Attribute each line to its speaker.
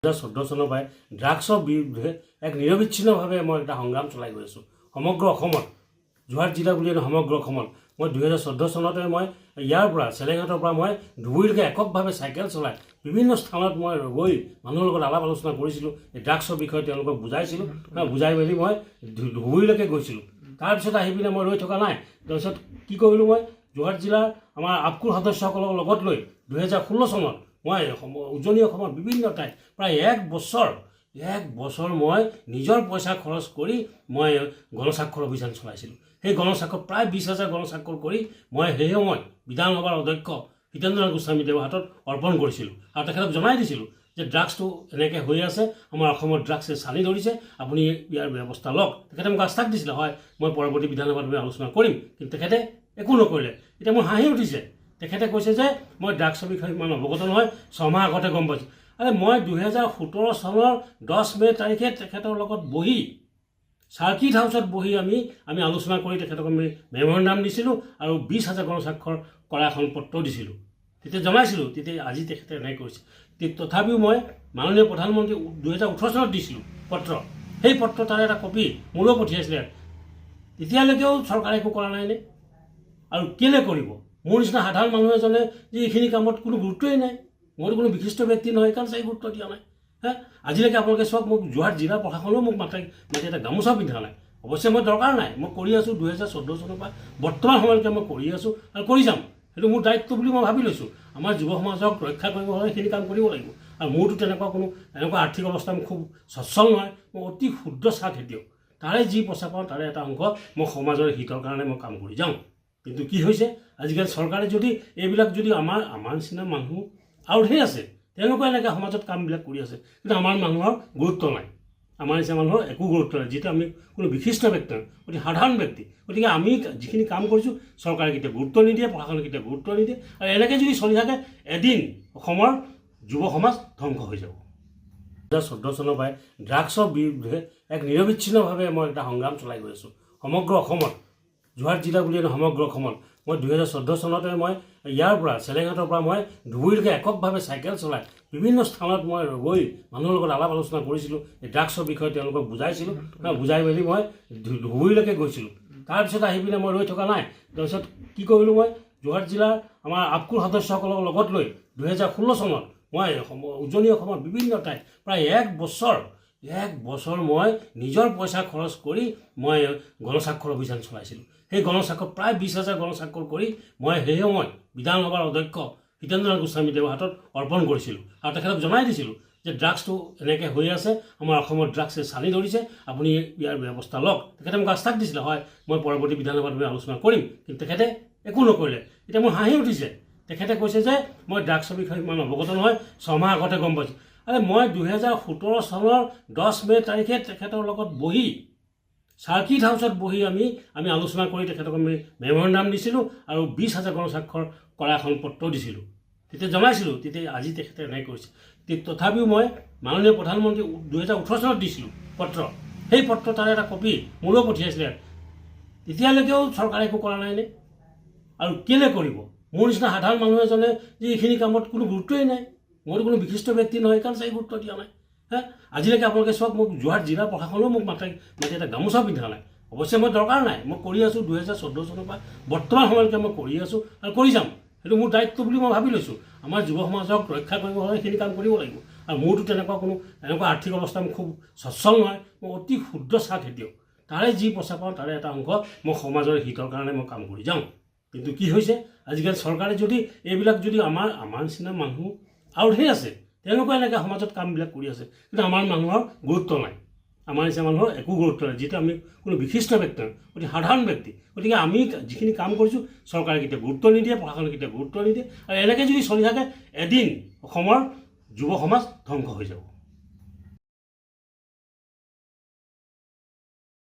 Speaker 1: 2014 চনৰ পৰাই ড্ৰাগছৰ বিৰুদ্ধে এক নিৰবিচ্ছিন্নভাৱে মই এটা সংগ্ৰাম চলাই গৈ আছোঁ সমগ্ৰ অসমত। যোৰহাট জিলা বুলিয়ে নহয় সমগ্ৰ অসমত। মই 2014 চনতে মই ইয়াৰ পৰা চেলেঙাটৰ পৰা মই ধুবুৰীলৈকে এককভাৱে চাইকেল চলাই বিভিন্ন স্থানত মই গৈ মানুহৰ লগত আলাপ আলোচনা কৰিছিলোঁ। এই ড্ৰাগছৰ বিষয়ে তেওঁলোকক বুজাইছিলোঁ, বুজাই মেলি মই ধুবুৰীলৈকে গৈছিলোঁ। তাৰপিছত আহি পিনে মই ৰৈ থকা নাই। তাৰপিছত কি কৰিলোঁ, মই যোৰহাট জিলাৰ আমাৰ আপকুৰ সদস্যসকলক লগত লৈ 2016 চনত মই উজনি অসমৰ বিভিন্ন ঠাইত প্ৰায় এক বছৰ মই নিজৰ পইচা খৰচ কৰি মই গণস্বাক্ষৰ অভিযান চলাইছিলোঁ। সেই গণস্বাক্ষৰ প্ৰায় 20,000 গণস্বাক্ষৰ কৰি মই সেই সময়ত বিধানসভাৰ অধ্যক্ষ হিতেন্দ্ৰনাথ গোস্বামীদেৱৰ হাতত অৰ্পণ কৰিছিলোঁ আৰু তেখেতক জনাই দিছিলোঁ যে ড্ৰাগছটো এনেকৈ হৈ আছে, আমাৰ অসমত ড্ৰাগছে চালি ধৰিছে, আপুনি ইয়াৰ ব্যৱস্থা লওক। তেখেতে মোক আশ্বাস দিছিলে, হয় মই পৰৱৰ্তী বিধানসভাত আলোচনা কৰিম, কিন্তু তেখেতে একো নকৰিলে। এতিয়া মোৰ হাঁহি উঠিছে। তেখেতে কৈছে যে মই ড্ৰাগছৰ বিষয়ে ইমান অৱগত নহয়, 6 মাহ আগতে গম পাইছোঁ। আৰে মই 2017 চনৰ 10 মে' তাৰিখে তেখেতৰ লগত বহি চাৰ্কিট হাউচত বহি আমি আলোচনা কৰি তেখেতক আমি মেমৰেণ্ডাম দিছিলোঁ আৰু 20,000 গণস্বাক্ষৰ কৰা এখন পত্ৰ দিছিলোঁ। তেতিয়া জনাইছিলোঁ, তেতিয়া আজি তেখেতে এনেকৈ কৰিছে। তথাপিও মই মাননীয় প্ৰধানমন্ত্ৰী 2018 চনত দিছিলোঁ পত্ৰ। সেই পত্ৰ তাৰে এটা কপি মোলৈ পঠিয়াইছিলে। তেতিয়ালৈকেও চৰকাৰে একো কৰা নাইনে? আৰু কেলৈ কৰিব? মোৰ নিচিনা সাধাৰণ মানুহ এজনে যে এইখিনি কামত কোনো গুৰুত্বই নাই, মইতো কোনো বিশিষ্ট ব্যক্তি নহয়, কাৰণ চাই গুৰুত্ব দিয়া নাই। আজিলৈকে আপোনালোকে চাওক, মোক যোৰহাট জিলা প্ৰশাসনেও মোক মাতি এটা গামোচা পিন্ধা নাই। অৱশ্যে মই দৰকাৰ নাই, মই কৰি আছোঁ 2014 চনৰ পৰা বৰ্তমান সময়লৈকে মই কৰি আছোঁ আৰু কৰি যাম। সেইটো মোৰ দায়িত্ব বুলি মই ভাবি লৈছোঁ। আমাৰ যুৱ সমাজক ৰক্ষা কৰিব হ'লে সেইখিনি কাম কৰিব লাগিব। আৰু মোৰতো এনেকুৱা আৰ্থিক অৱস্থা মোৰ খুব সচ্ছল নহয়। মই অতি ক্ষুদ্ৰ চাহ খেতিয়ক। তাৰে যি পইচা পাওঁ তাৰে এটা অংশ মই সমাজৰ হিতৰ কাৰণে মই কাম কৰি যাওঁ। কিন্তু কি হৈছে, আজিকালি চৰকাৰে যদি এইবিলাক যদি আমাৰ নিচিনা মানুহ আৰু ঢেৰ আছে, তেওঁলোকে এনেকৈ সমাজত কামবিলাক কৰি আছে, কিন্তু আমাৰ মানুহৰ গুৰুত্ব নাই। আমাৰ নিচিনা মানুহৰ একো গুৰুত্ব নাই, যিটো আমি কোনো বিশিষ্ট ব্যক্তি নহয়, অতি সাধাৰণ ব্যক্তি। গতিকে আমি যিখিনি কাম কৰিছোঁ চৰকাৰে কেতিয়া গুৰুত্ব নিদিয়ে, প্ৰশাসনে কেতিয়া গুৰুত্ব নিদিয়ে। আৰু এনেকৈ যদি চলি থাকে, এদিন অসমৰ যুৱ সমাজ ধ্বংস হৈ যাব। 2014 চনৰ পৰাই ড্ৰাগছৰ বিৰুদ্ধে এক নিৰবিচ্ছিন্নভাৱে মই এটা সংগ্ৰাম চলাই গৈ আছোঁ সমগ্ৰ অসমত। যোৰহাট জিলা বুলিয়ে নহয় সমগ্ৰ অসমত। মই 2014 চনতে মই ইয়াৰ পৰা চেলেঙাটৰ পৰা মই ধুবুৰীলৈকে এককভাৱে চাইকেল চলাই বিভিন্ন স্থানত মই গৈ মানুহৰ লগত আলাপ আলোচনা কৰিছিলোঁ। এই ড্ৰাগছৰ বিষয়ে তেওঁলোকক বুজাইছিলোঁ, বুজাই মেলি মই ধুবুৰীলৈকে গৈছিলোঁ। তাৰপিছত আহি পিনে মই ৰৈ থকা নাই। তাৰপিছত কি কৰিলোঁ, মই যোৰহাট জিলাৰ আমাৰ আপকুৰ সদস্যসকলক লগত লৈ 2016 চনত মই উজনি অসমৰ বিভিন্ন ঠাইত প্ৰায় এক বছৰ মই নিজৰ পইচা খৰচ কৰি মই গণস্বাক্ষৰ অভিযান চলাইছিলোঁ। সেই গণস্বাক্ষৰ প্ৰায় 20,000 গণস্বাক্ষৰ কৰি মই সেই সময়ত বিধানসভাৰ অধ্যক্ষ হিতেন্দ্ৰনাথ গোস্বামীদেৱৰ হাতত অৰ্পণ কৰিছিলোঁ আৰু তেখেতক জনাই দিছিলোঁ যে ড্ৰাগছটো এনেকৈ হৈ আছে, আমাৰ অসমত ড্ৰাগছে চালি ধৰিছে, আপুনি ইয়াৰ ব্যৱস্থা লওক। তেখেতে মোক আশ্বাস দিছিলে, হয় মই পৰৱৰ্তী বিধানসভাত আলোচনা কৰিম, কিন্তু তেখেতে একো নকৰিলে। এতিয়া মোৰ হাঁহি উঠিছে। তেখেতে কৈছে যে মই ড্ৰাগছৰ বিষয়ে ইমান অৱগত নহয়, 6 মাহ আগতে গম পাইছোঁ। আৰে মই 2017 চনৰ 10 মে' তাৰিখে তেখেতৰ লগত বহি চাৰ্কিট হাউচত বহি আমি আলোচনা কৰি তেখেতক আমি মেমৰেণ্ডাম দিছিলোঁ আৰু 20,000 গণস্বাক্ষৰ কৰা এখন পত্ৰ দিছিলোঁ। তেতিয়া জনাইছিলোঁ, তেতিয়া আজি তেখেতে এনেকৈ কৰিছে। তথাপিও মই মাননীয় প্ৰধানমন্ত্ৰী 2018 চনত দিছিলোঁ পত্ৰ। সেই পত্ৰ তাৰে এটা কপি মোলৈ পঠিয়াইছিলে। তেতিয়ালৈকেও চৰকাৰে একো কৰা নাইনে? আৰু কেলৈ কৰিব? মোৰ নিচিনা সাধাৰণ মানুহ এজনে যে এইখিনি কামত কোনো গুৰুত্বই নাই, মইতো কোনো বিশিষ্ট ব্যক্তি নহয়, কাৰণ চাই গুৰুত্ব দিয়া নাই। আজিলৈকে আপোনালোকে চাওক, মোক যোৰহাট জিলা প্ৰশাসনেও মোক মাতি এটা গামোচা পিন্ধা নাই। অৱশ্যে মই দৰকাৰ নাই, মই কৰি আছোঁ 2014 চনৰ পৰা বৰ্তমান সময়লৈকে মই কৰি আছোঁ আৰু কৰি যাম। সেইটো মোৰ দায়িত্ব বুলি মই ভাবি লৈছোঁ। আমাৰ যুৱ সমাজক ৰক্ষা কৰিব হ'লে সেইখিনি কাম কৰিব লাগিব। আৰু মোৰতো এনেকুৱা আৰ্থিক অৱস্থা মোৰ খুব সচ্ছল নহয়। মই অতি ক্ষুদ্ৰ চাহ খেতিয়ক। তাৰে যি পইচা পাওঁ তাৰে এটা অংশ মই সমাজৰ হিতৰ কাৰণে মই কাম কৰি যাওঁ। কিন্তু কি হৈছে, আজিকালি চৰকাৰে যদি এইবিলাক যদি আমাৰ নিচিনা মানুহ আৰু ঢেৰ আছে, তেওঁলোকে এনেকৈ সমাজত কামবিলাক কৰি আছে, কিন্তু আমাৰ মানুহৰ গুৰুত্ব নাই। আমাৰ নিচিনা মানুহৰ একো গুৰুত্ব নাই, যিটো আমি কোনো বিশিষ্ট ব্যক্তি নহয়, অতি সাধাৰণ ব্যক্তি। গতিকে আমি যিখিনি কাম কৰিছোঁ চৰকাৰে কেতিয়া গুৰুত্ব নিদিয়ে, প্ৰশাসনে কেতিয়া গুৰুত্ব নিদিয়ে। আৰু এনেকৈ যদি চলি থাকে, এদিন অসমৰ যুৱ সমাজ ধ্বংস হৈ যাব।